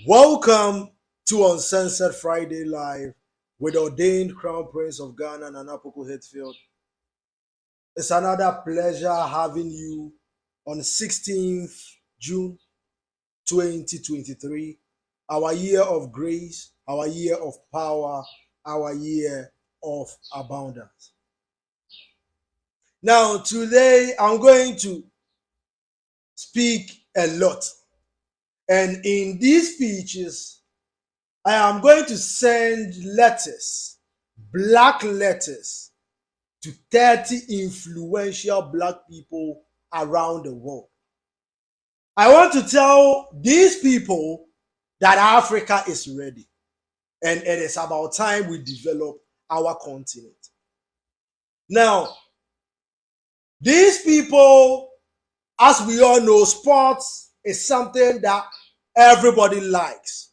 Welcome to Uncensored Friday Live with Ordained Crown Prince of Ghana, Poku-Hitzfield. It's another pleasure having you on 16th June 2023, our year of grace, our year of power, our year of abundance. Now, today I'm going to speak a lot. And in these speeches, I am going to send letters, black letters, to 30 influential black people around the world. I want to tell these people that Africa is ready. And it is about time we develop our continent. Now, these people, as we all know, sports is something that everybody likes.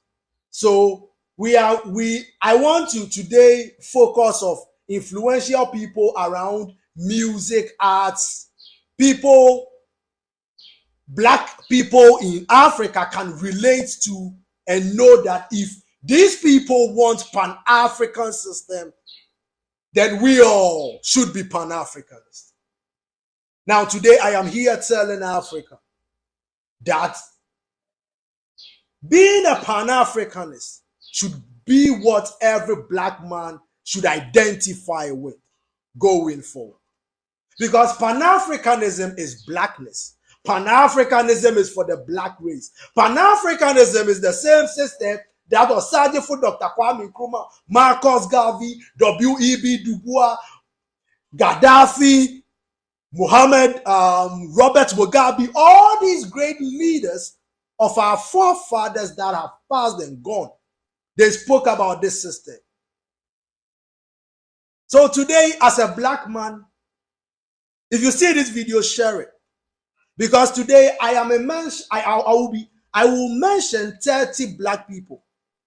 So I want to today focus on influential people around music, arts, people, black people in Africa can relate to and know that if these people want Pan-African system, then we all should be Pan-Africans. Now today I am here telling Africa that being a Pan-Africanist should be what every black man should identify with going forward. Because Pan-Africanism is blackness. Pan-Africanism is for the black race. Pan-Africanism is the same system that was searching for Dr. Kwame Nkrumah, Marcus Garvey, W.E.B. Du Bois, Gaddafi, Robert Mugabe, all these great leaders of our forefathers that have passed and gone. They spoke about this system. So today, as a black man, if you see this video, share it. Because today I will mention 30 black people.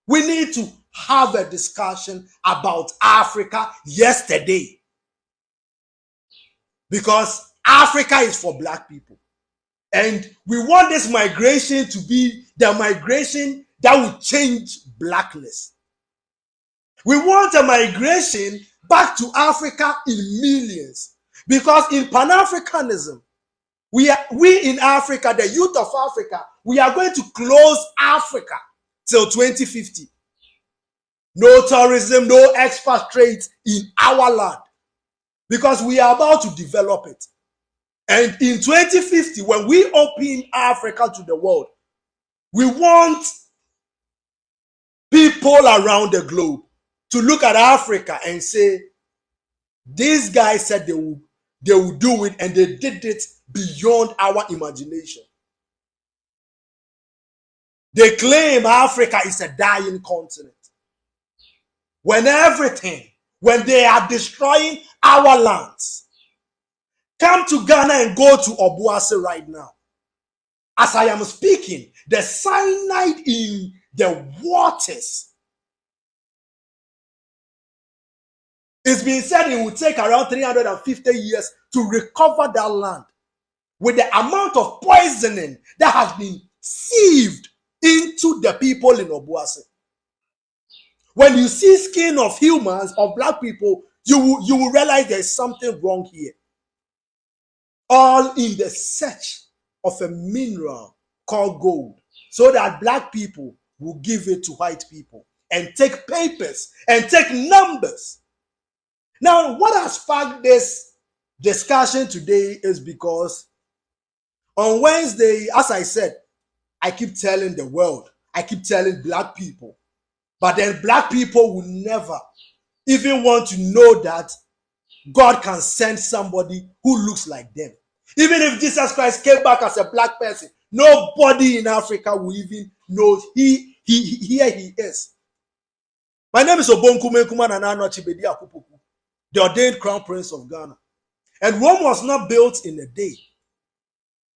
We need to have a discussion about Africa yesterday. Because Africa is for black people. And we want this migration to be the migration that will change blackness. We want a migration back to Africa in millions. Because in Pan-Africanism, we in Africa, the youth of Africa, we are going to close Africa till 2050. No tourism, no expatriates in our land. Because we are about to develop it. And in 2050, when we open Africa to the world, we want people around the globe to look at Africa and say, these guys said they will do it, and they did it beyond our imagination. They claim Africa is a dying continent. When they are destroying our lands. Come to Ghana and go to Obuasi right now. As I am speaking, the cyanide in the waters, it's been said it will take around 350 years to recover that land with the amount of poisoning that has been sieved into the people in Obuasi. When you see skin of humans, of black people, you will realize there is something wrong here. All in the search of a mineral called gold, so that black people will give it to white people and take papers and take numbers. Now, what has sparked this discussion today is because on Wednesday, as I said, I keep telling the world, I keep telling black people, but then black people will never even want to know that God can send somebody who looks like them. Even if Jesus Christ came back as a black person, nobody in Africa will even know here he is. My name is Bediako-Poku, the Ordained Crown Prince of Ghana. And Rome was not built in a day.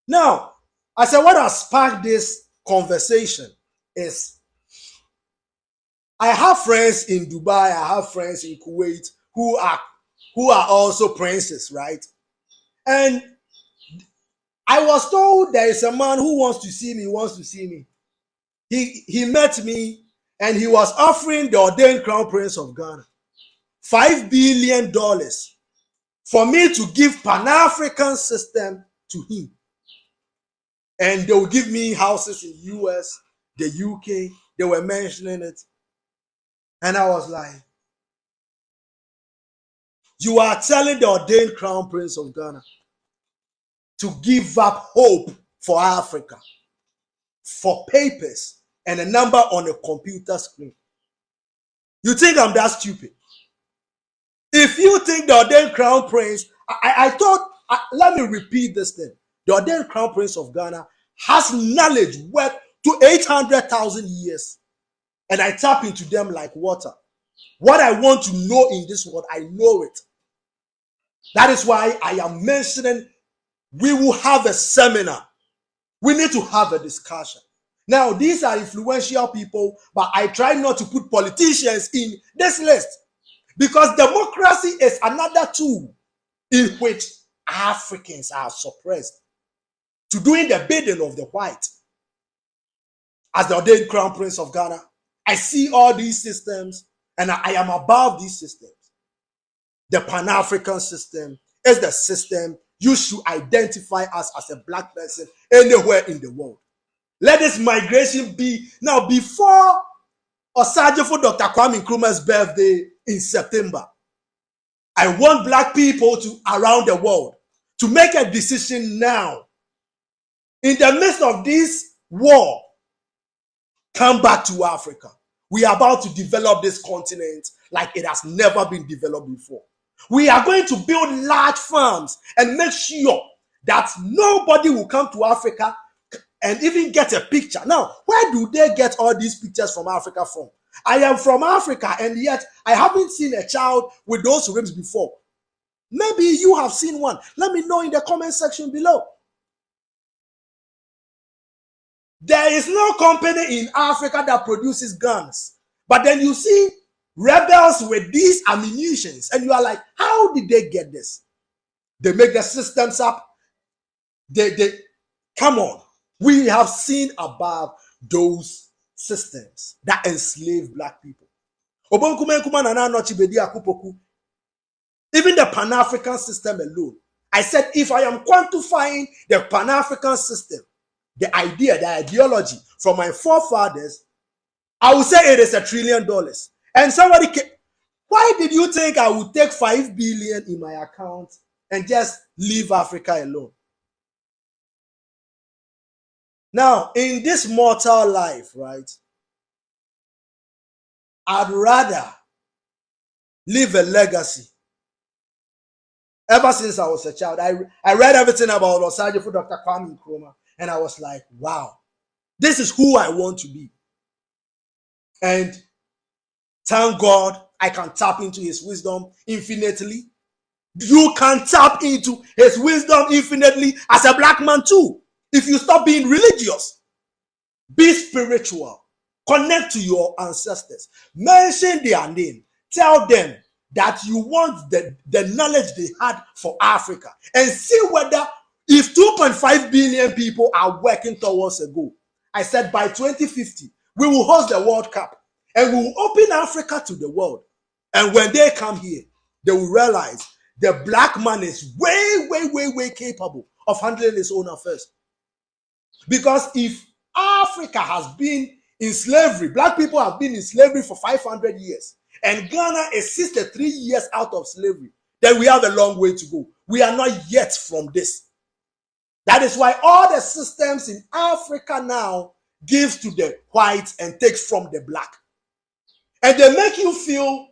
Now, I said what has sparked this conversation is I have friends in Dubai, I have friends in Kuwait who are also princes, right? And I was told there is a man who wants to see me. he met me and he was offering the ordained crown prince of Ghana $5 billion for me to give Pan-African system to him. And they will give me houses in the US, the UK. They were mentioning it. And I was like, you are telling the ordained crown prince of Ghana to give up hope for Africa for papers and a number on a computer screen. You think I'm that stupid? If you think the ordained crown prince, I thought, let me repeat this thing. The ordained crown prince of Ghana has knowledge worth to 800,000 years. And I tap into them like water. What I want to know in this world, I know it. That is why I am mentioning we will have a seminar. We need to have a discussion. Now, these are influential people, but I try not to put politicians in this list because democracy is another tool in which Africans are suppressed to doing the bidding of the white. As the ordained crown prince of Ghana, I see all these systems and I am above these systems. The Pan-African system is the system you should identify us as a black person anywhere in the world. Let this migration be now before Osajifo Dr. Kwame Nkrumah's birthday in September. I want black people to around the world to make a decision now. In the midst of this war, come back to Africa. We are about to develop this continent like it has never been developed before. We are going to build large farms and make sure that nobody will come to Africa and even get a picture. Now, where do they get all these pictures from Africa from? I am from Africa and yet I haven't seen a child with those ribs before. Maybe you have seen one. Let me know in the comment section below. There is no company in Africa that produces guns. But then you see rebels with these ammunitions and you are like, how did they get this? They make the systems up. They come on. We have seen above those systems that enslave black people. Bediako-Poku. Even the Pan-African system alone. I said, if I am quantifying the Pan-African system, the idea, the ideology from my forefathers, I would say it is $1 trillion. And somebody came, why did you think I would take 5 billion in my account and just leave Africa alone? Now, in this mortal life, right, I'd rather leave a legacy. Ever since I was a child, I read everything about Osajifo Dr. Kwame Nkrumah, and I was like, wow, this is who I want to be. And thank God I can tap into his wisdom infinitely. You can tap into his wisdom infinitely as a black man too. If you stop being religious, be spiritual, connect to your ancestors, mention their name, tell them that you want the knowledge they had for Africa, and see whether if 2.5 billion people are working towards a goal. I said by 2050, we will host the World Cup and we will open Africa to the world. And when they come here, they will realize the black man is way capable of handling his own affairs. Because if Africa has been in slavery, black people have been in slavery for 500 years, and Ghana is 63 years out of slavery, then we have a long way to go. We are not yet from this. That is why all the systems in Africa now gives to the whites and takes from the black. And they make you feel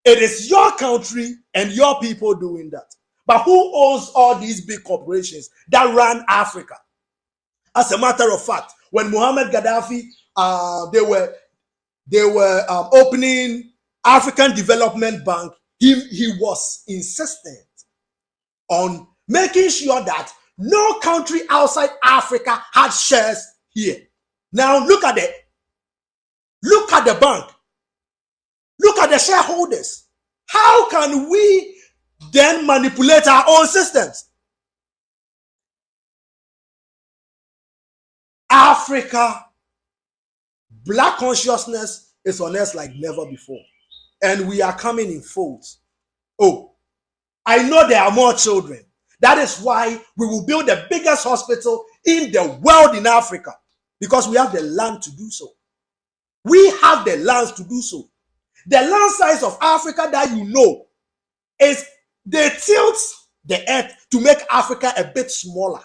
it is your country and your people doing that. But who owns all these big corporations that run Africa? As a matter of fact, when Muhammad Gaddafi, they were opening African Development Bank, he was insistent on making sure that no country outside Africa had shares here. Now look at the bank. Look at the shareholders. How can we then manipulate our own systems? Africa Black consciousness is on us like never before. And we are coming in folds. Oh, I know there are more children. That is why we will build the biggest hospital in the world in Africa, because we have the land to do so. We have the lands to do so. The land size of Africa that you know is they tilt the earth to make Africa a bit smaller.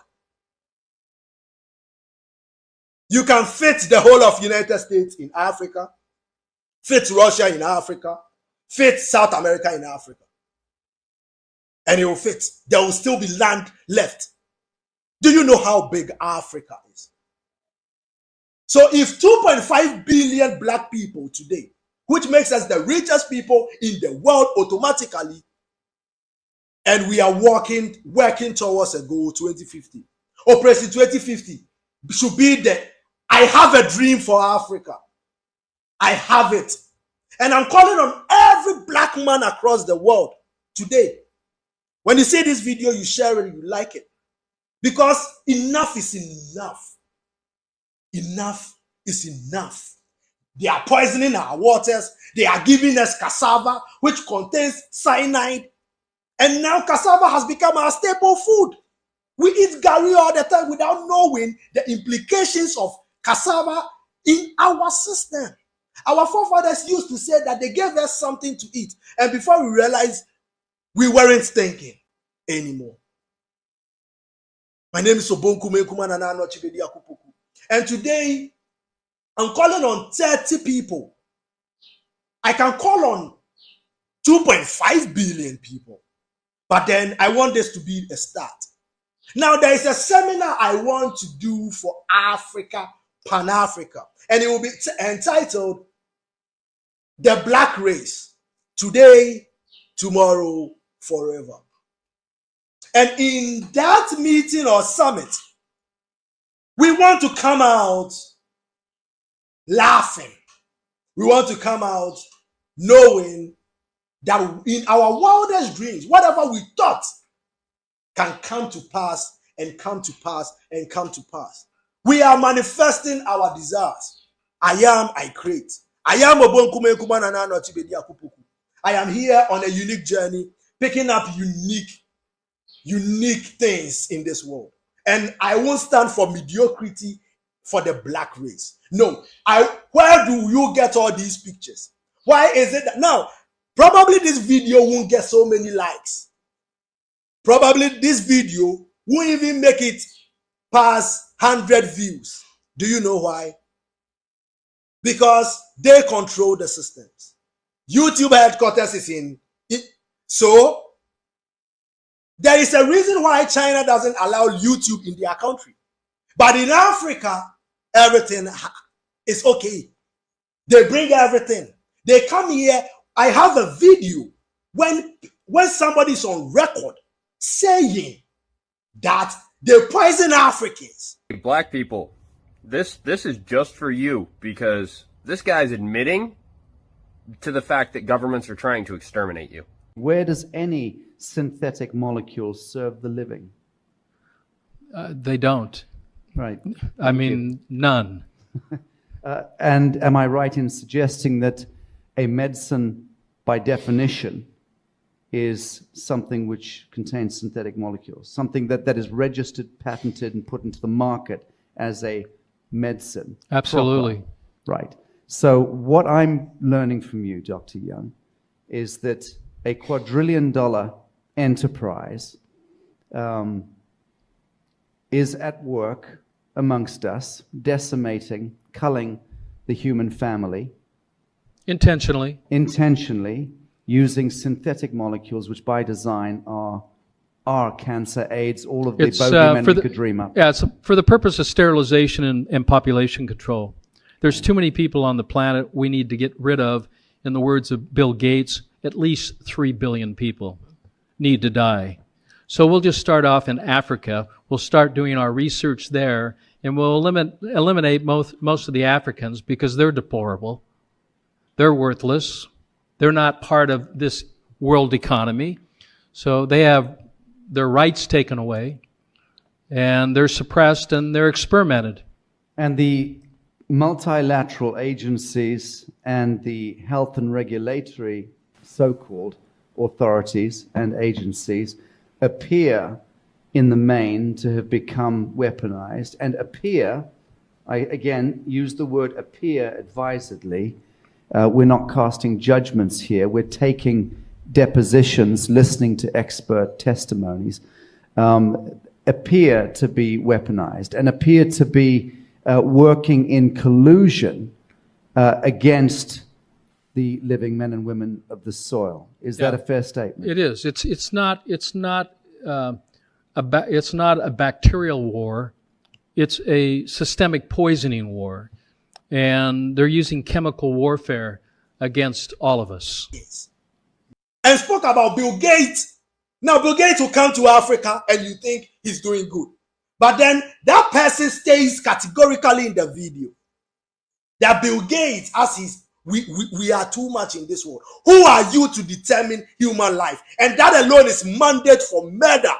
You can fit the whole of United States in Africa, fit Russia in Africa, fit South America in Africa. And it will fit. There will still be land left. Do you know how big Africa is? So if 2.5 billion black people today, which makes us the richest people in the world automatically, and we are working towards a goal 2050. Operation 2050 should be I have a dream for Africa. I have it. And I'm calling on every black man across the world today. When you see this video, you share it, you like it. Because enough is enough. Enough is enough. They are poisoning our waters. They are giving us cassava, which contains cyanide. And now cassava has become our staple food. We eat gari all the time without knowing the implications of cassava in our system. Our forefathers used to say that they gave us something to eat. And before we realized, we weren't thinking anymore. My name is Bediako-Poku. And today, I'm calling on 30 people. I can call on 2.5 billion people. But then I want this to be a start. Now, there is a seminar I want to do for Africa, Pan-Africa. And it will be entitled The Black Race. Today, tomorrow, forever. And in that meeting or summit, we want to come out laughing. We want to come out knowing that in our wildest dreams, whatever we thought can come to pass and come to pass and come to pass. We are manifesting our desires. I am, I create. I am Bediako-Poku. I am here on a unique journey, picking up unique things in this world. And I won't stand for mediocrity for the black race. No. Where do you get all these pictures? Why is it that now? Probably this video won't get so many likes. Probably this video won't even make it past 100 views. Do you know why? Because they control the systems. YouTube headquarters is in it. So there is a reason why China doesn't allow YouTube in their country. But in Africa, everything is okay. They bring everything. They come here. I have a video when somebody is on record saying that they poison Africans. Black people, this is just for you, because this guy's admitting to the fact that governments are trying to exterminate you. Where does any synthetic molecule serve the living? They don't. Right. I mean, none. And am I right in suggesting that a medicine, by definition, is something which contains synthetic molecules, something that is registered, patented, and put into the market as a medicine? Absolutely. Proper. Right. So what I'm learning from you, Dr. Young, is that a quadrillion-dollar enterprise is at work amongst us, decimating, culling the human family. Intentionally. Intentionally, using synthetic molecules, which by design are cancer, AIDS, all of the bogeymen we could dream up. Yeah, it's for the purpose of sterilization and population control. There's too many people on the planet we need to get rid of. In the words of Bill Gates, at least 3 billion people need to die. So we'll just start off in Africa. We'll start doing our research there, and we'll eliminate most of the Africans because they're deplorable. They're worthless. They're not part of this world economy. So they have their rights taken away, and they're suppressed and they're experimented. And the multilateral agencies and the health and regulatory so-called authorities and agencies appear in the main to have become weaponized and appear, I again use the word appear advisedly, we're not casting judgments here, we're taking depositions, listening to expert testimonies, appear to be weaponized and appear to be working in collusion against the living men and women of the soil. Is that a fair statement? It is. It's not a bacterial war. It's a systemic poisoning war, and they're using chemical warfare against all of us. And spoke about Bill Gates. Now, Bill Gates will come to Africa and you think he's doing good. But then that person stays categorically in the video that Bill Gates, as his, we are too much in this world. Who are you to determine human life? And that alone is mandate for murder.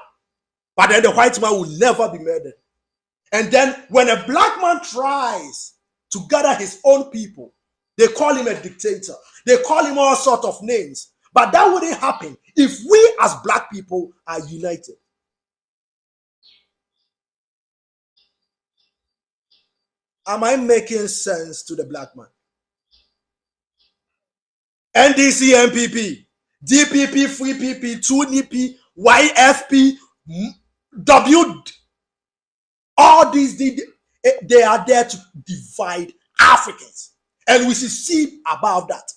But then the white man will never be murdered. And then when a black man tries to gather his own people, they call him a dictator. They call him all sorts of names. But that wouldn't happen if we as black people are united. Am I making sense to the black man? NDC, MPP, DPP, Free PP, 2NP, YFP, W, all these, they are there to divide Africans. And we should see above that.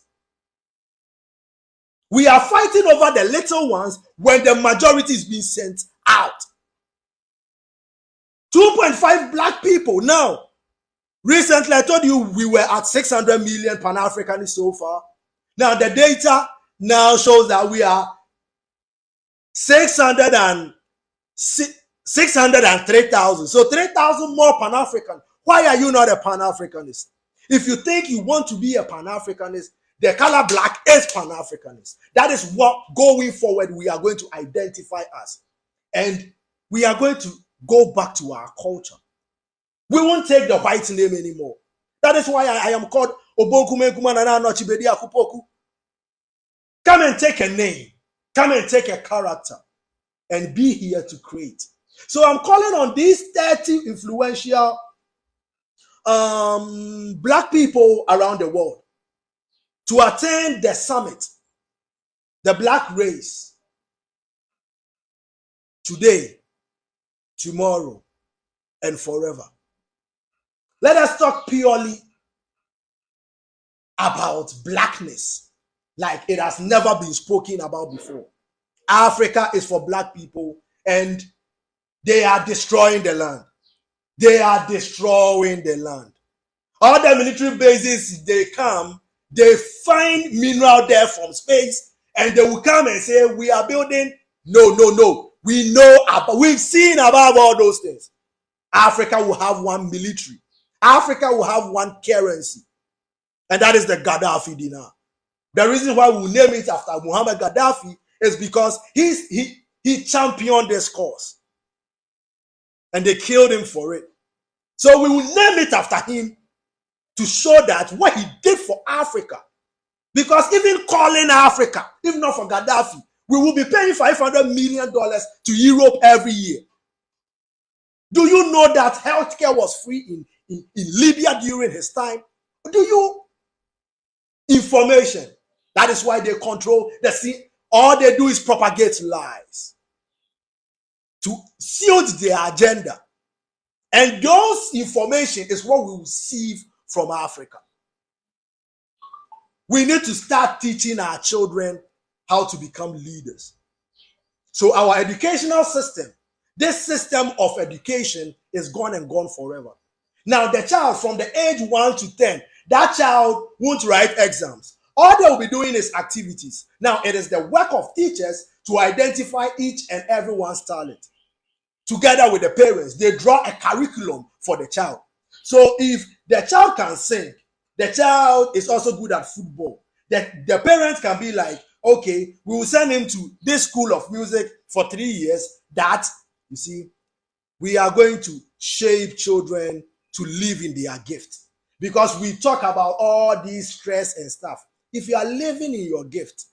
We are fighting over the little ones when the majority is being sent out. 2.5 black people now. Recently, I told you we were at 600 million Pan-Africanists so far. Now, the data now shows that we are 603,000. So 3,000 more Pan-African. Why are you not a Pan-Africanist? If you think you want to be a Pan-Africanist, the color black is Pan-Africanist. That is what going forward we are going to identify as. And we are going to go back to our culture. We won't take the white name anymore. That is why I am called Bediako-Poku. Come and take a name. Come and take a character. And be here to create. So I'm calling on these 30 influential black people around the world to attend the summit, the black race, today, tomorrow, and forever. Let us talk purely about blackness like it has never been spoken about before. Africa is for black people and they are destroying the land. They are destroying the land. All the military bases, they come, they find mineral there from space and they will come and say, we are building. No. We know about, we've seen about all those things. Africa will have one military. Africa will have one currency. And that is the Gaddafi dinar. The reason why we name it after Muhammad Gaddafi is because he championed this cause. And they killed him for it. So we will name it after him to show that what he did for Africa. Because even calling Africa, if not for Gaddafi, we will be paying $500 million to Europe every year. Do you know that healthcare was free in Libya during his time? Do you? Information. That is why they control the scene. All they do is propagate lies to suit their agenda. And those information is what we receive from Africa. We need to start teaching our children how to become leaders. So our educational system, this system of education is gone and gone forever. Now the child from the age 1 to 10, that child won't write exams. All they will be doing is activities. Now it is the work of teachers to identify each and everyone's talent. Together with the parents, they draw a curriculum for the child. So if the child can sing, the child is also good at football. The parents can be like, okay, we will send him to this school of music for 3 years. That, you see, we are going to shape children to live in their gift. Because we talk about all these stress and stuff. If you are living in your gift,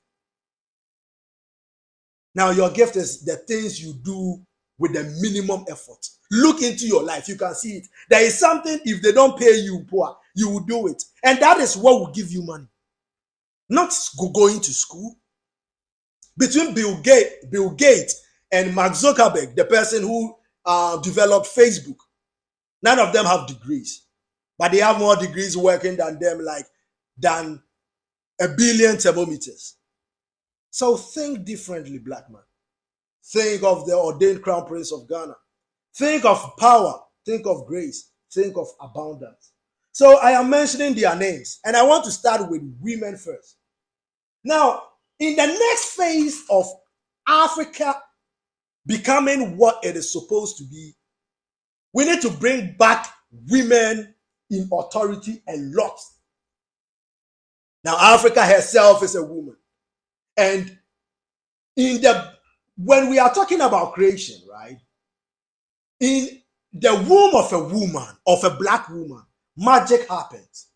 now your gift is the things you do with the minimum effort. Look into your life, you can see it. There is something, if they don't pay you poor, you will do it. And that is what will give you money. Not going to school. Between Bill Gates and Mark Zuckerberg, the person who developed Facebook, none of them have degrees. But they have more degrees working than them, than 1 billion thermometers. So think differently, black man. Think of the ordained crown prince of Ghana. Think of power. Think of grace. Think of abundance. So I am mentioning their names, and I want to start with women first. Now, in the next phase of Africa becoming what it is supposed to be, we need to bring back women in authority a lot. Now, Africa herself is a woman. And when we are talking about creation, right? In the womb of a woman, of a black woman, magic happens.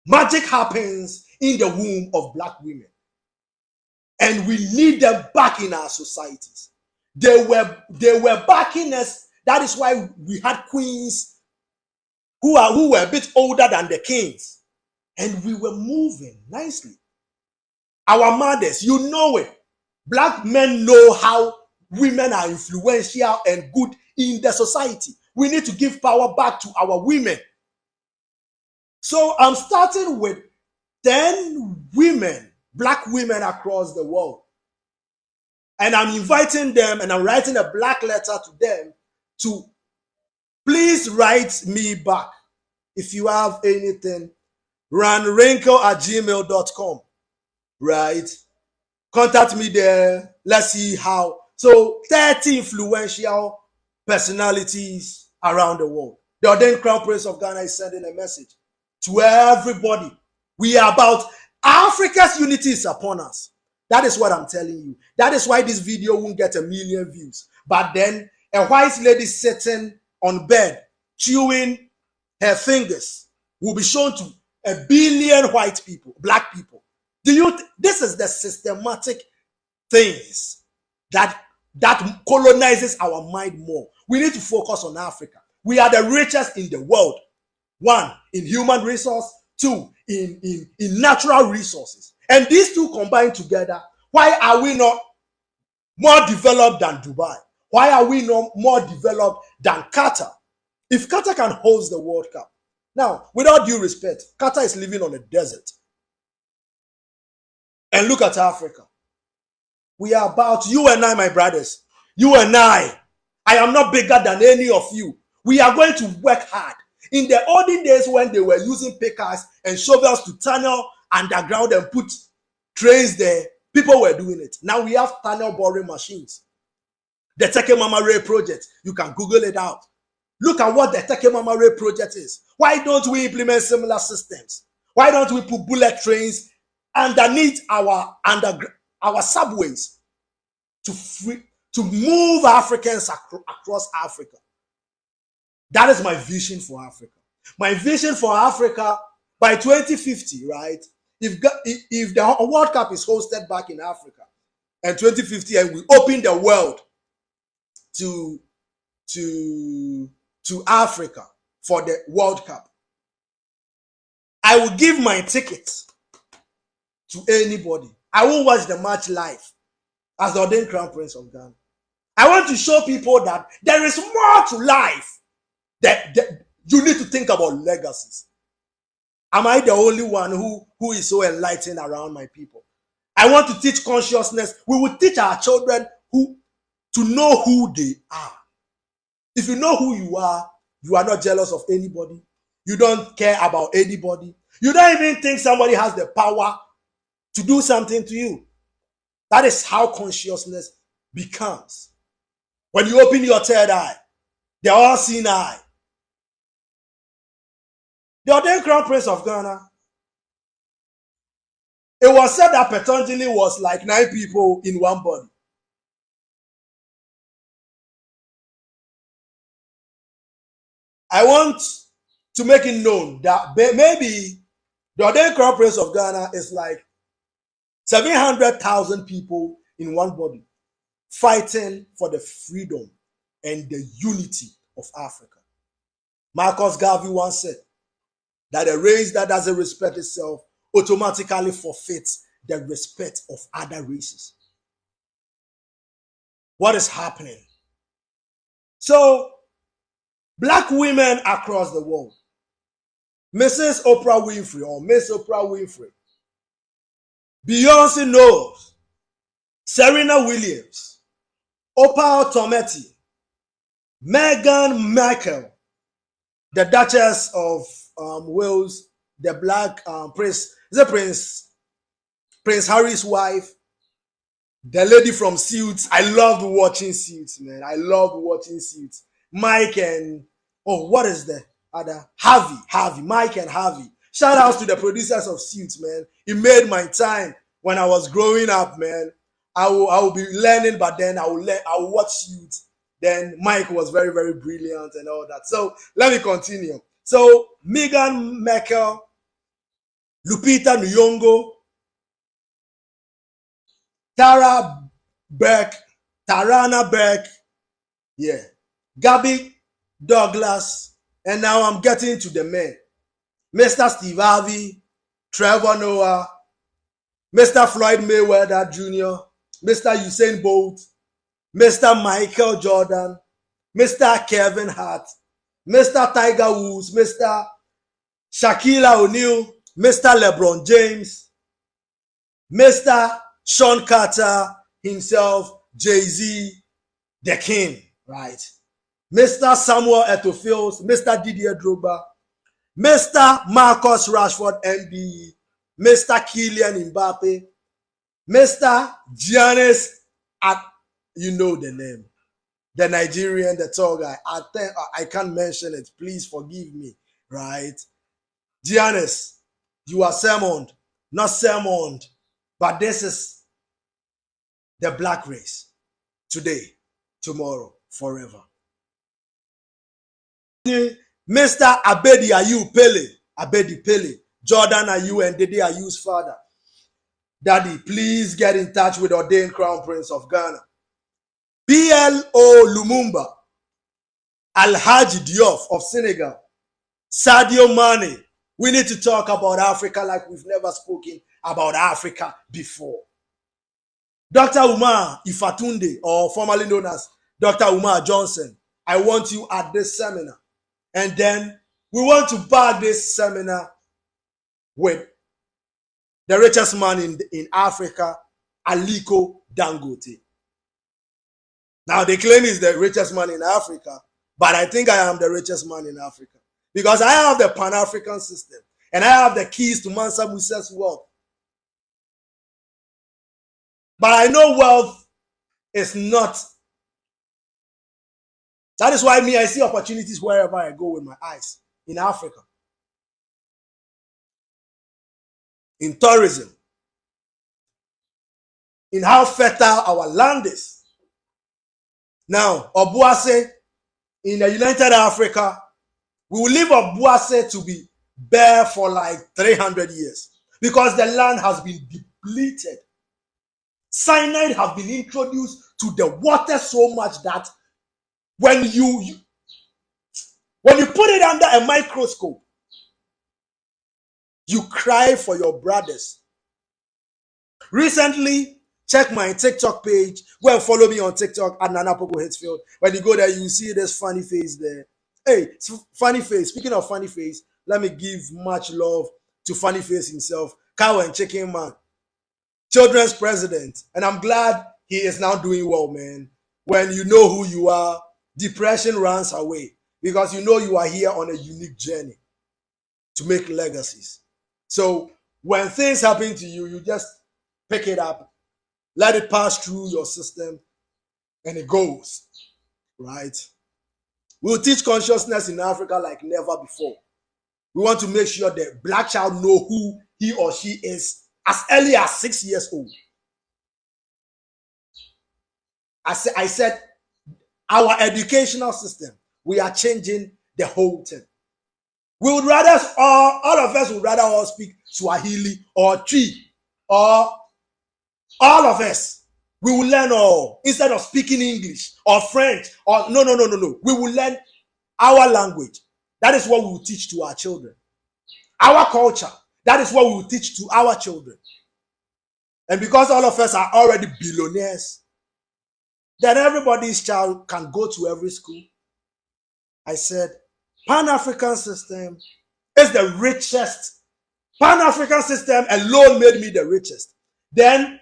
Magic happens in the womb of black women. And we need them back in our societies. They were backing us. That is why we had queens who were a bit older than the kings. And we were moving nicely. Our mothers, you know it. Black men know how women are influential and good in the society. We need to give power back to our women. So I'm starting with 10 women, black women across the world. And I'm inviting them, and I'm writing a black letter to them to please write me back. If you have anything, ranrinko@gmail.com. Right? Contact me there. Let's see how. So 30 influential personalities around the world. The ordained crown prince of Ghana is sending a message to everybody. We are about Africa's unity is upon us. That is what I'm telling you. That is why this video won't get 1 million views. But then a white lady sitting on bed, chewing her fingers, will be shown to 1 billion white people, black people. This is the systematic things that colonizes our mind more. We need to focus on Africa. We are the richest in the world. 1, in human resource. 2, in natural resources. And these two combined together, why are we not more developed than Dubai? Why are we not more developed than Qatar? If Qatar can host the World Cup. Now, with all due respect, Qatar is living on a desert. And look at Africa. We are about you and I, my brothers. You and I. I am not bigger than any of you. We are going to work hard. In the olden days when they were using pickers and shovels to tunnel underground and put trains there, people were doing it. Now we have tunnel boring machines. The Teke Mama Ray project, you can Google it out. Look at what the Teke Mama Ray project is. Why don't we implement similar systems? Why don't we put bullet trains underneath our subways to move Africans across Africa? That is my vision for Africa. My vision for Africa by 2050, right? If the World Cup is hosted back in Africa, and 2050, and we open the world to Africa for the World Cup, I will give my ticket to anybody. I will watch the match live as the ordained crown prince of Ghana. I want to show people that there is more to life. That you need to think about legacies. Am I the only one who is so enlightened around my people? I want to teach consciousness. We will teach our children to know who they are. If you know who you are not jealous of anybody. You don't care about anybody. You don't even think somebody has the power to do something to you. That is how consciousness becomes. When you open your third eye, the all-seeing eye. The ordained crown prince of Ghana, it was said that Patanjali was like 9 people in one body. I want to make it known that maybe the Ordained Crown Prince of Ghana is like 700,000 people in one body fighting for the freedom and the unity of Africa. Marcus Garvey once said that a race that doesn't respect itself automatically forfeits the respect of other races. What is happening? So, black women across the world, Mrs. Oprah Winfrey or Miss Oprah Winfrey, Beyonce Knowles, Serena Williams, Opal Tometi, Meghan Markle, the Duchess of Wales, the black Prince Harry's wife, the lady from Suits. I loved watching Suits, man. I loved watching Suits. Mike and what is the other? Harvey, Mike and Harvey. Shout outs to the producers of Suits, man. It made my time when I was growing up, man. I will be learning, but then I will watch Suits. Then Mike was very, very brilliant and all that. So let me continue. So Meghan Markle, Lupita Nyong'o, Tarana Burke, yeah, Gabby Douglas, and now I'm getting to the men. Mr. Steve Harvey, Trevor Noah, Mr. Floyd Mayweather Jr., Mr. Usain Bolt, Mr. Michael Jordan, Mr. Kevin Hart, Mr. Tiger Woods, Mr. Shaquille O'Neal, Mr. LeBron James, Mr. Sean Carter himself, Jay-Z, the king, right? Mr. Samuel Eto'o Fields, Mr. Didier Drogba, Mr. Marcus Rashford, MBE, Mr. Kylian Mbappe, Mr. Giannis, you know the name, the Nigerian, the tall guy. I can't mention it. Please forgive me, right? Giannis, you are summoned, not summoned, but this is the black race. Today, tomorrow, forever. Mr. Abedi Ayew Pele, Jordan Ayew and Dede Ayew's father. Daddy, please get in touch with Ordained Crown Prince of Ghana. PLO Lumumba, Alhaji Diop of Senegal, Sadio Mane. We need to talk about Africa like we've never spoken about Africa before. Dr. Umar Ifatunde, or formerly known as Dr. Umar Johnson, I want you at this seminar. And then we want to back this seminar with the richest man in Africa, Aliko Dangote. Now, they claim he's the richest man in Africa, but I think I am the richest man in Africa because I have the Pan-African system and I have the keys to Mansa Musa's wealth. But I know wealth is not. That is why I see opportunities wherever I go with my eyes in Africa. In tourism, in how fertile our land is. Now, Obuasi, in the United Africa, we will leave Obuasi to be bare for like 300 years because the land has been depleted. Cyanide has been introduced to the water so much that when you put it under a microscope, you cry for your brothers. Recently, check my TikTok page. Go and follow me on TikTok at Poku-Hitzfield. When you go there, you see this funny face there. Hey, funny face. Speaking of funny face, let me give much love to funny face himself, Cow and Chicken Man, children's president. And I'm glad he is now doing well, man. When you know who you are, depression runs away because you know you are here on a unique journey to make legacies. So when things happen to you, you just pick it up, let it pass through your system, and it goes, right? We'll teach consciousness in Africa like never before. We want to make sure the black child know who he or she is as early as 6 years old. I said, our educational system, we are changing the whole thing. We would rather, all of us would rather all speak Swahili or Twi, or all of us. We will learn all instead of speaking English or French or no. We will learn our language. That is what we will teach to our children. Our culture. That is what we will teach to our children. And because all of us are already billionaires, then everybody's child can go to every school. I said, Pan-African system is the richest. Pan-African system alone made me the richest. Then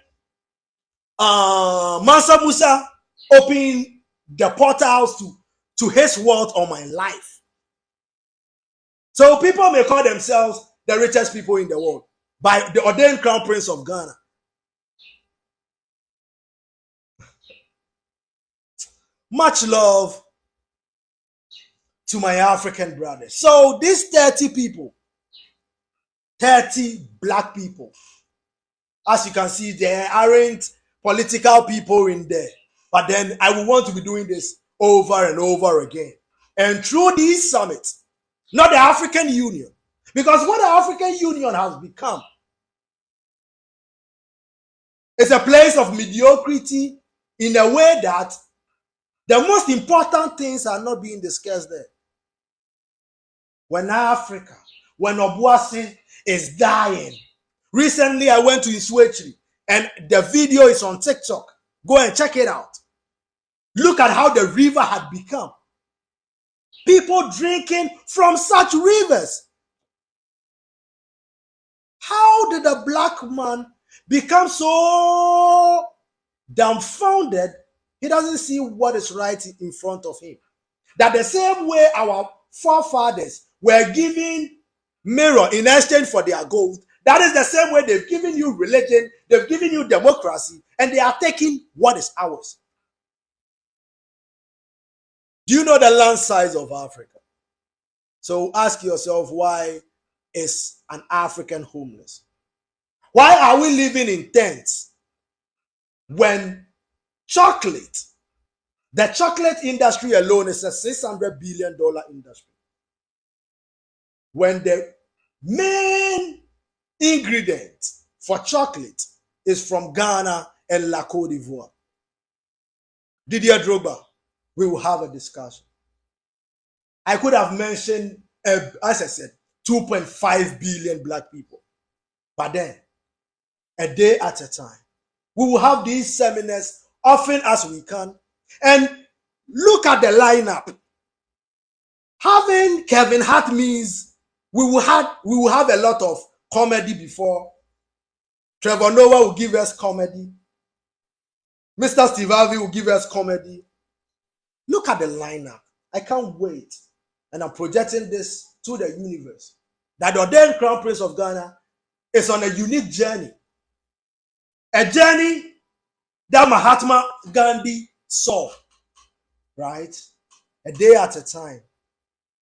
Mansa Musa opened the portals to his world on my life. So people may call themselves the richest people in the world by the ordained crown prince of Ghana. Much love to my African brothers. So these 30 people, 30 black people, as you can see, there aren't political people in there. But then I will want to be doing this over and over again. And through these summits, not the African Union, because what the African Union has become is a place of mediocrity in a way that the most important things are not being discussed there. When Africa, when Obuasi is dying. Recently, I went to Iswetri, and the video is on TikTok. Go and check it out. Look at how the river had become. People drinking from such rivers. How did a black man become so dumbfounded? He doesn't see what is right in front of him. That the same way our forefathers were giving mirror in exchange for their gold, that is the same way they've given you religion, they've given you democracy, and they are taking what is ours. Do you know the land size of Africa? So ask yourself, why is an African homeless? Why are we living in tents when chocolate, the chocolate industry alone is a $600 billion industry? When the main ingredient for chocolate is from Ghana and La Côte d'Ivoire. Didier Drogba, we will have a discussion. I could have mentioned, as I said, 2.5 billion black people. But then, a day at a time, we will have these seminars often as we can. And look at the lineup. Having Kevin Hart means we will have a lot of comedy before. Trevor Noah will give us comedy. Mr. Steve Harvey will give us comedy. Look at the lineup. I can't wait. And I'm projecting this to the universe. That the ordained Crown Prince of Ghana is on a unique journey. A journey that Mahatma Gandhi saw. Right? A day at a time.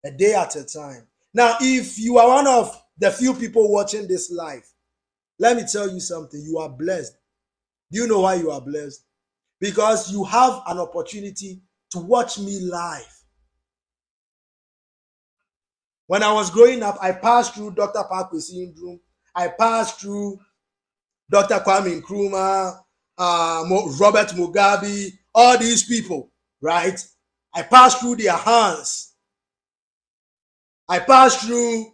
A day at a time. Now, if you are one of the few people watching this live, let me tell you something. You are blessed. Do you know why you are blessed? Because you have an opportunity to watch me live. When I was growing up, I passed through Dr. Poku-Hitzfield room. I passed through Dr. Kwame Nkrumah, Robert Mugabe, all these people, right? I passed through their hands. I passed through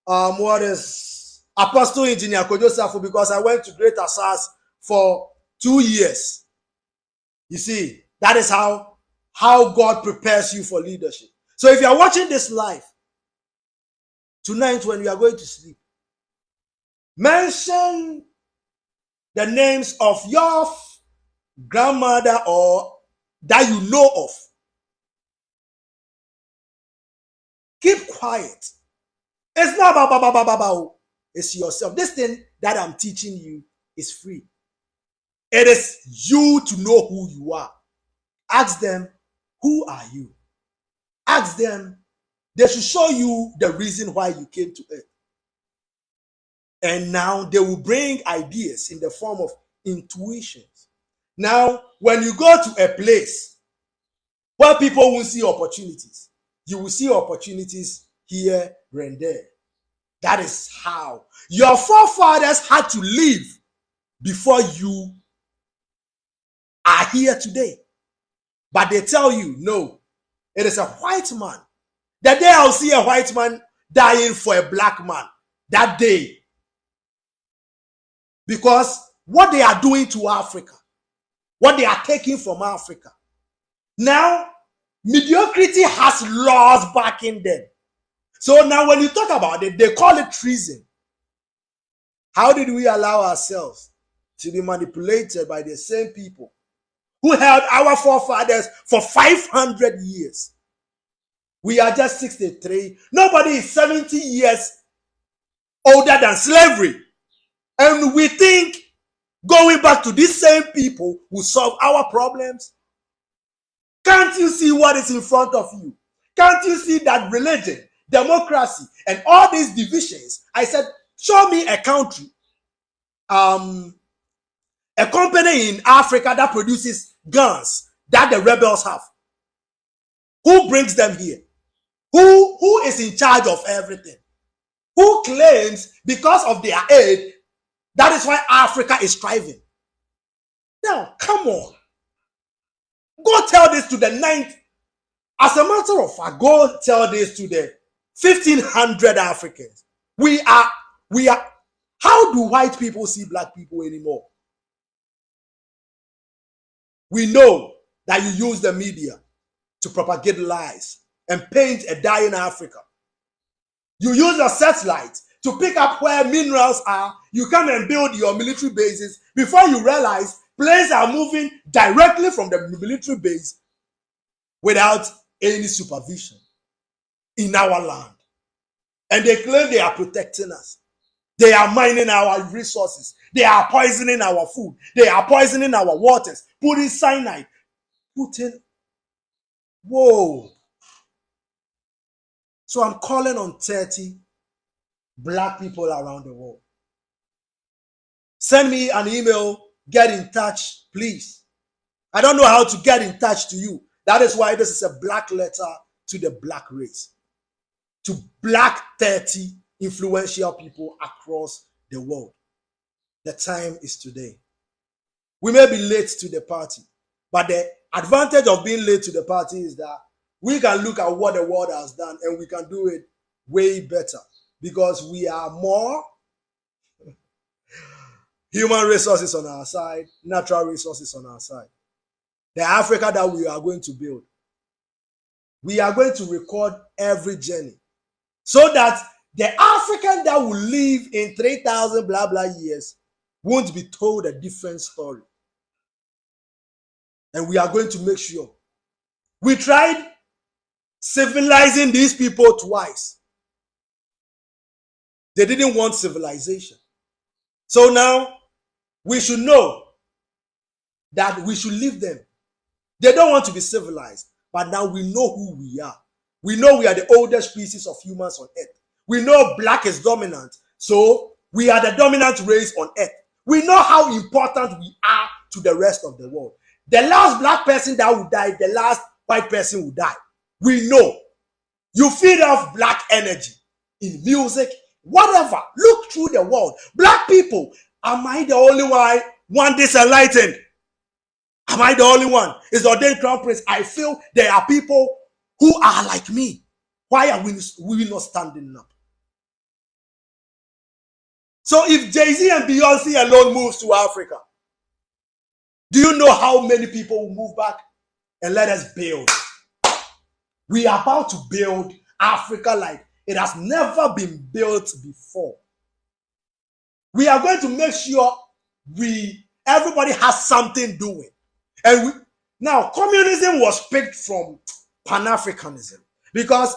Apostle Engineer Kojo Safo, because I went to Great Assas for 2 years. You see, that is how God prepares you for leadership. So if you are watching this live, tonight when you are going to sleep, mention the names of your grandmother or that you know of. Keep quiet. It's not about. It's yourself. This thing that I'm teaching you is free. It is you to know who you are. Ask them, who are you? Ask them. They should show you the reason why you came to earth. And now they will bring ideas in the form of intuitions. Now, when you go to a place where people will see opportunities, you will see opportunities here and there. That is how your forefathers had to live before you are here today. But they tell you, no, it is a white man. The day I'll see a white man dying for a black man, that day. Because what they are doing to Africa, what they are taking from Africa. Now, mediocrity has laws backing them. So now when you talk about it, they call it treason. How did we allow ourselves to be manipulated by the same people who held our forefathers for 500 years? We are just 63. Nobody is 70 years older than slavery. And we think going back to these same people will solve our problems. Can't you see what is in front of you? Can't you see that religion, democracy, and all these divisions? I said, show me a country, a company in Africa that produces guns that the rebels have. Who brings them here? Who is in charge of everything? Who claims because of their aid, that is why Africa is thriving? Now, come on. Go tell this to the 9th. As a matter of fact, go tell this to the 1,500 Africans. We are. How do white people see black people anymore? We know that you use the media to propagate lies and paint a dying Africa. You use your satellite to pick up where minerals are. You come and build your military bases. Before you realize, planes are moving directly from the military base without any supervision in our land. And they claim they are protecting us. They are mining our resources. They are poisoning our food. They are poisoning our waters, putting cyanide, whoa. So I'm calling on 30 black people around the world. Send me an email, get in touch, please. I don't know how to get in touch to you. That is why this is a black letter to the black race, to black 30 influential people across the world. The time is today. We may be late to the party, but the advantage of being late to the party is that we can look at what the world has done and we can do it way better because we are more human resources on our side, natural resources on our side. The Africa that we are going to build, we are going to record every journey so that the African that will live in 3,000 blah blah years won't be told a different story. And we are going to make sure. We tried civilizing these people twice. They didn't want civilization. So now we should know that we should leave them. They don't want to be civilized, but now we know who we are. We know we are the oldest species of humans on earth. We know black is dominant, so we are the dominant race on earth. We know how important we are to the rest of the world. The last black person that will die, the last white person will die. We know. You feed off black energy in music, whatever. Look through the world. Black people, am I the only one disenlightened? Am I the only one? Is the ordained crown prince? I feel there are people who are like me. Why are we not standing up? So if Jay-Z and Beyonce alone moves to Africa, do you know how many people will move back? And let us build. We are about to build Africa like it has never been built before. We are going to make sure everybody has something doing. And now communism was picked from Pan-Africanism because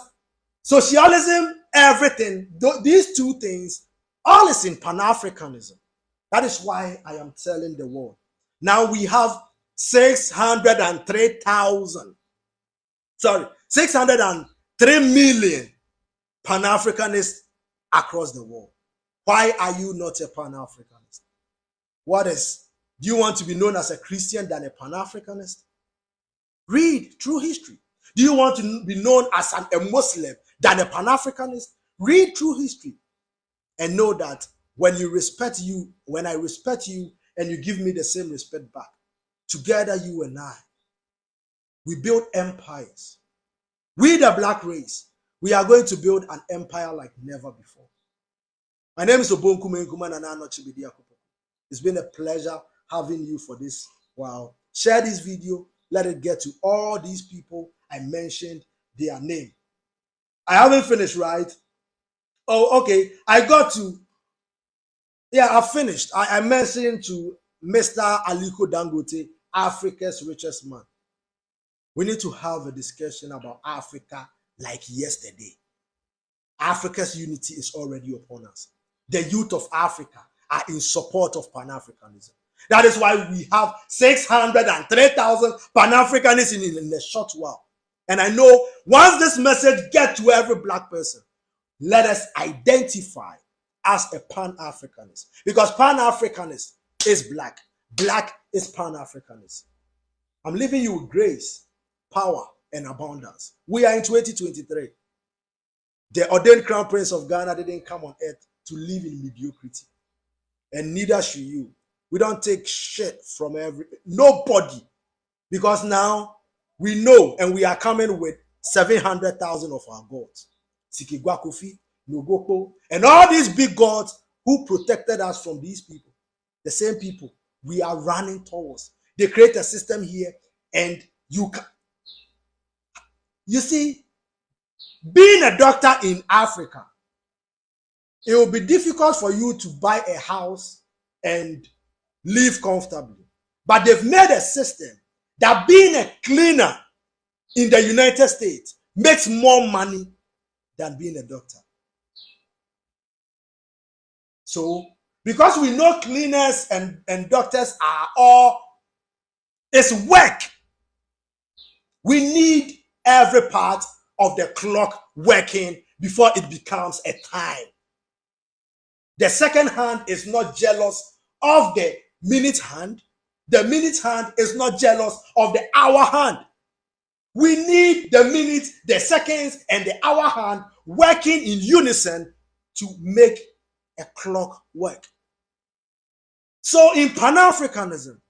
socialism, everything, these two things, all is in Pan-Africanism. That is why I am telling the world. Now we have 603 million Pan-Africanists across the world. Why are you not a Pan-Africanist? Do you want to be known as a Christian than a Pan-Africanist? Read through history. Do you want to be known as a Muslim than a Pan-Africanist? Read through history and know that when I respect you and you give me the same respect back, together you and I, we build empires. We, the black race, we are going to build an empire like never before. My name is Obonkume and I'm not Bediako-Poku. It's been a pleasure having you for this while. Share this video. Let it get to all these people I mentioned their name. I haven't finished, right? Oh, okay. I finished. I mentioned to Mr. Aliko Dangote, Africa's richest man. We need to have a discussion about Africa like yesterday. Africa's unity is already upon us. The youth of Africa are in support of Pan-Africanism. That is why we have 603,000 Pan-Africanists in a short while. And I know once this message gets to every black person, let us identify as a Pan-Africanist. Because Pan-Africanist is black. Black is Pan-Africanist. I'm leaving you with grace, power, and abundance. We are in 2023. The ordained crown prince of Ghana didn't come on earth to live in mediocrity. And neither should you. We don't take shit from nobody. Because now we know and we are coming with 700,000 of our gods. Sikigwakofi, Nogoko, and all these big gods who protected us from these people. The same people we are running towards. They create a system here and you see, being a doctor in Africa, it will be difficult for you to buy a house and live comfortably. But they've made a system that being a cleaner in the United States makes more money than being a doctor. So, because we know cleaners and doctors are all, it's work. We need every part of the clock working before it becomes a time. The second hand is not jealous of the minute hand. The minute hand is not jealous of the hour hand. We need the minutes, the seconds, and the hour hand working in unison to make a clock work. So in Pan-Africanism,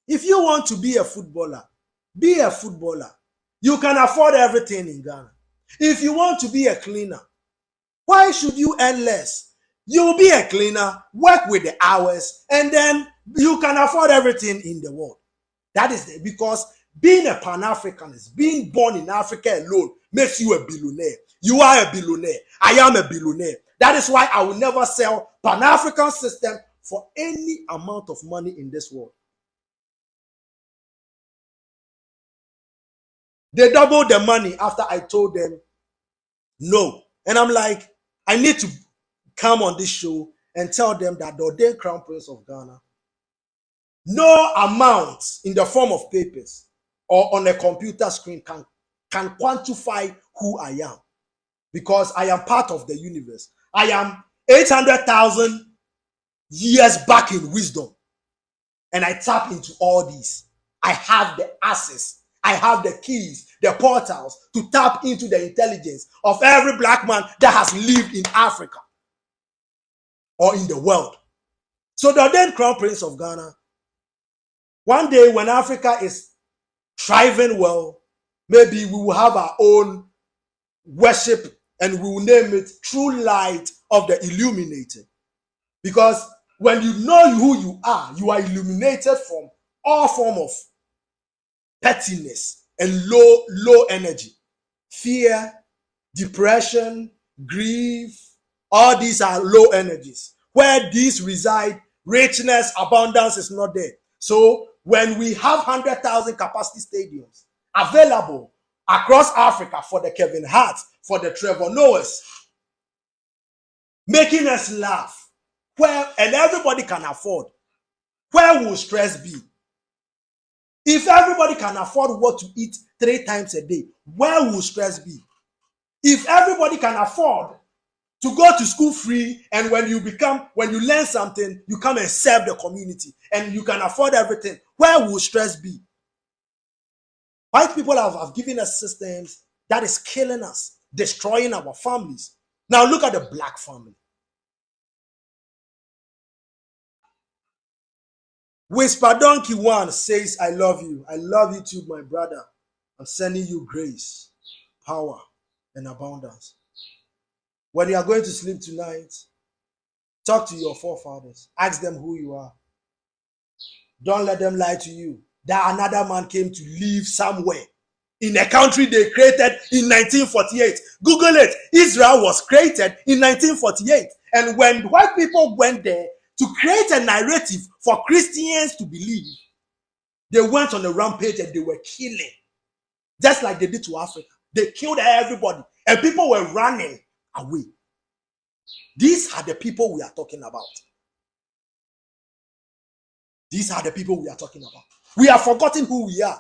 if you want to be a footballer, be a footballer. You can afford everything in Ghana. If you want to be a cleaner, why should you earn less? You will be a cleaner, work with the hours, and then you can afford everything in the world. That is because being a Pan-Africanist, being born in Africa alone, makes you a billionaire. You are a billionaire. I am a billionaire. That is why I will never sell Pan-African system for any amount of money in this world. They doubled the money after I told them no. And I'm like, I need to come on this show and tell them that the ordained crown prince of Ghana, no amount in the form of papers or on a computer screen can quantify who I am. Because I am part of the universe. I am 800,000 years back in wisdom. And I tap into all these. I have the access. I have the keys, the portals to tap into the intelligence of every black man that has lived in Africa or in the world. So the ordained crown prince of Ghana, one day when Africa is thriving well, maybe we will have our own worship and we will name it True Light of the Illuminated. Because when you know who you are illuminated from all form of pettiness and low energy. Fear, depression, grief, all these are low energies. Where these reside, richness, abundance is not there. So when we have 100,000 capacity stadiums available across Africa for the Kevin Harts, for the Trevor Noahs, making us laugh, and everybody can afford, where will stress be? If everybody can afford what to eat 3 times a day, where will stress be? If everybody can afford to go to school free, and when you learn something, you come and serve the community, and you can afford everything, where will stress be? White people have given us systems that is killing us. destroying our families. Now look at the black family. Whisper Donkey One says, I love you. I love you too, my brother. I'm sending you grace, power, and abundance. When you are going to sleep tonight, talk to your forefathers. Ask them who you are. Don't let them lie to you that another man came to live somewhere in a country they created in 1948. Google it. Israel was created in 1948. And when white people went there to create a narrative for Christians to believe, they went on a rampage and they were killing. Just like they did to Africa. They killed everybody. And people were running away. These are the people we are talking about. These are the people we are talking about. We have forgotten who we are.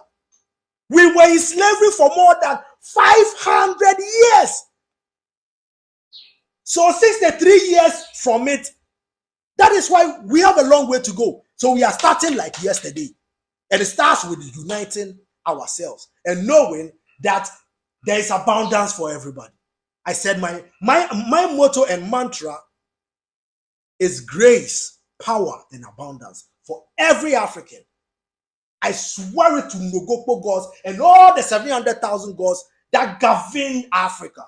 We were in slavery for more than 500 years. So 63 years from it, that is why we have a long way to go. So we are starting like yesterday. And it starts with uniting ourselves and knowing that there is abundance for everybody. I said my motto and mantra is grace, power, and abundance for every African. I swear it to Nogopo gods and all the 700,000 gods that govern Africa.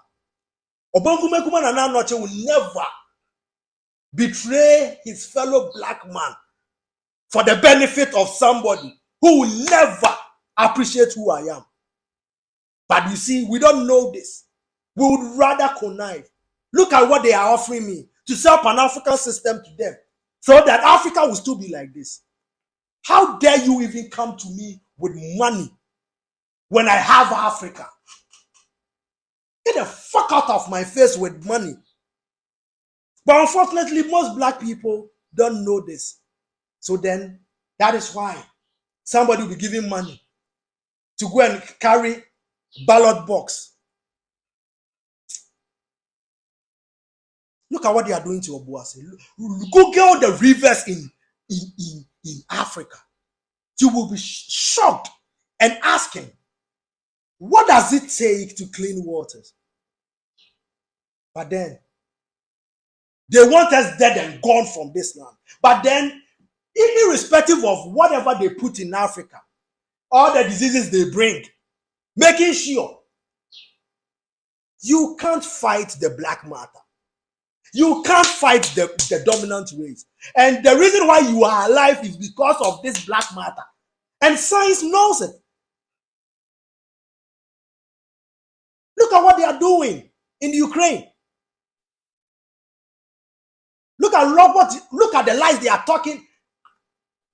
Obongumekuma Nana Noche will never betray his fellow black man for the benefit of somebody who will never appreciate who I am. But you see, we don't know this. We would rather connive. Look at what they are offering me to sell Pan-African system to them so that Africa will still be like this. How dare you even come to me with money when I have Africa? Get the fuck out of my face with money. But unfortunately, most black people don't know this. So then, that is why somebody will be giving money to go and carry ballot box. Look at what they are doing to Obuasi. Google the rivers in Africa. You will be shocked and asking, what does it take to clean waters? But then, they want us dead and gone from this land. But then, irrespective of whatever they put in Africa, all the diseases they bring, making sure you can't fight the black matter. You can't fight the dominant race. And the reason why you are alive is because of this black matter. And science knows it. Look at what they are doing in Ukraine. Look at the lies they are talking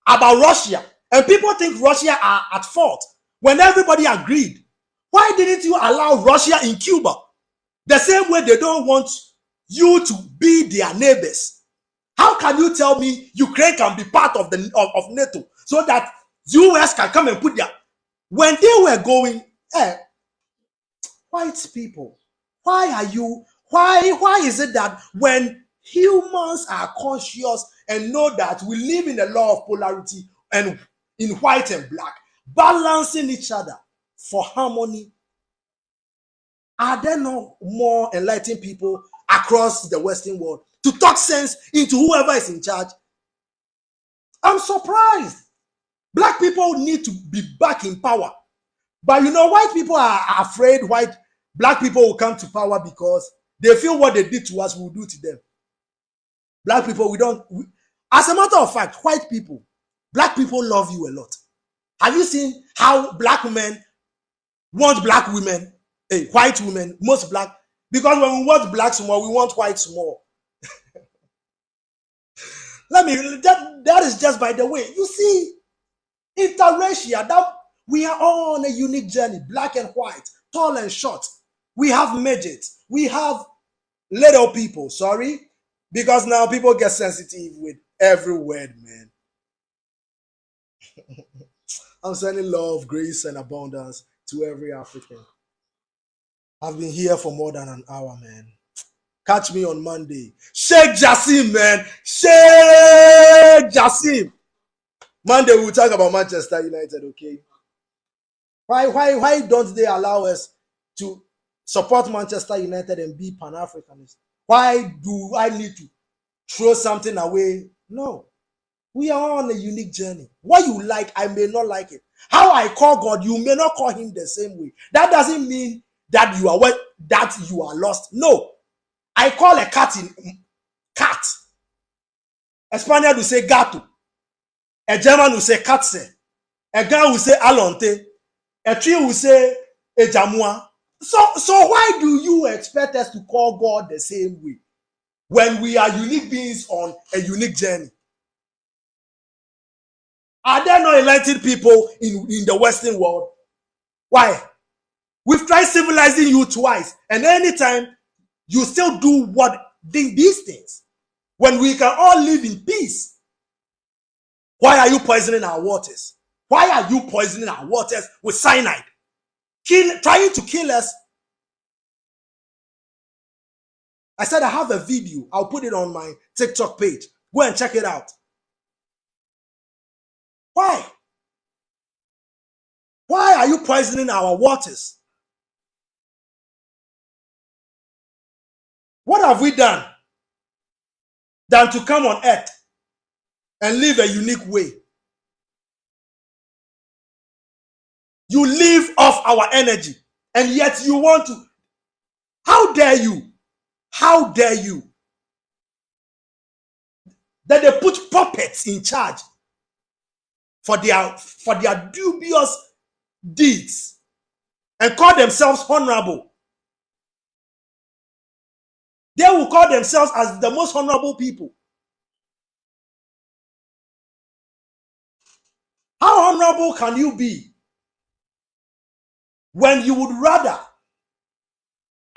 about Russia. And people think Russia are at fault when everybody agreed. Why didn't you allow Russia in Cuba? The same way they don't want you to be their neighbors. How can you tell me Ukraine can be part of of NATO so that US can come and put their... When they were going, white people, why is it that when humans are conscious and know that we live in a law of polarity and in white and black, balancing each other for harmony, are there no more enlightened people across the Western world to talk sense into whoever is in charge? I'm surprised. Black people need to be back in power. But you know, white people are afraid black people will come to power because they feel what they did to us will do to them. Black people, as a matter of fact, white people, black people love you a lot. Have you seen how black men want black women, white women, most black? Because when we want black small, we want white small. That is just by the way. You see, interracial, that we are all on a unique journey, black and white, tall and short. We have midgets. We have little people, because now people get sensitive with every word, man. I'm sending love, grace, and abundance to every African. I've been here for more than an hour, man. Catch me on Monday. Sheikh Jassim, man. Sheikh Jassim. Monday we'll talk about Manchester United, okay? Why don't they allow us to support Manchester United and be Pan-Africanist? Why do I need to throw something away? No. We are on a unique journey. What you like, I may not like it. How I call God, you may not call him the same way. That doesn't mean that you are lost. No. I call a cat cat. A Spaniard will say gato. A German will say katse. A guy will say alonte. A tree will say ejamua. So why do you expect us to call God the same way when we are unique beings on a unique journey? Are there no enlightened people in the Western world? Why? We've tried civilizing you twice, and anytime you still do these things when we can all live in peace. Why are you poisoning our waters? Why are you poisoning our waters with cyanide? Trying to kill us. I said I have a video. I'll put it on my TikTok page. Go and check it out. Why? Why are you poisoning our waters? What have we done than to come on earth and live a unique way? You live off our energy, and yet you want to. How dare you? How dare you? That they put puppets in charge for their dubious deeds and call themselves honorable. They will call themselves as the most honorable people. How honorable can you be when you would rather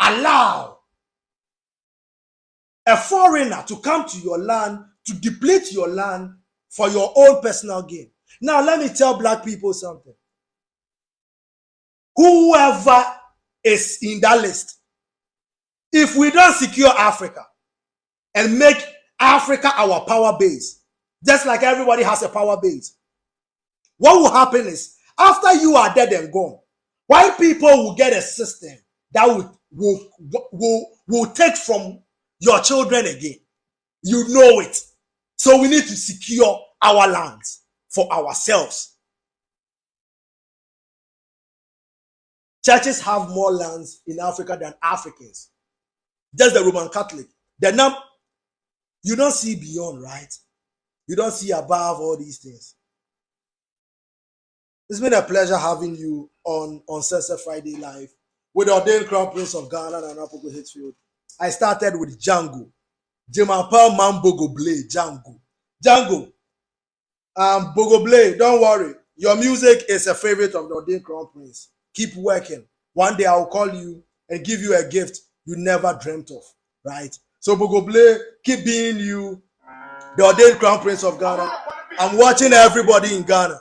allow a foreigner to come to your land, to deplete your land for your own personal gain? Now, let me tell black people something. Whoever is in that list, if we don't secure Africa and make Africa our power base, just like everybody has a power base, what will happen is, after you are dead and gone, white people will get a system that will take from your children again. You know it. So we need to secure our lands for ourselves. Churches have more lands in Africa than Africans. Just the Roman Catholic. You don't see beyond, right? You don't see above all these things. It's been a pleasure having you on Uncensored Friday Live with Ordained Crown Prince of Ghana and Poku-Hitzfield. I started with Django. Jemapel Man Bogoble, Django. Django. Bogoble, don't worry. Your music is a favorite of the Ordained Crown Prince. Keep working. One day I'll call you and give you a gift you never dreamt of, right? So Bogoble, keep being you, the Ordained Crown Prince of Ghana. I'm watching everybody in Ghana.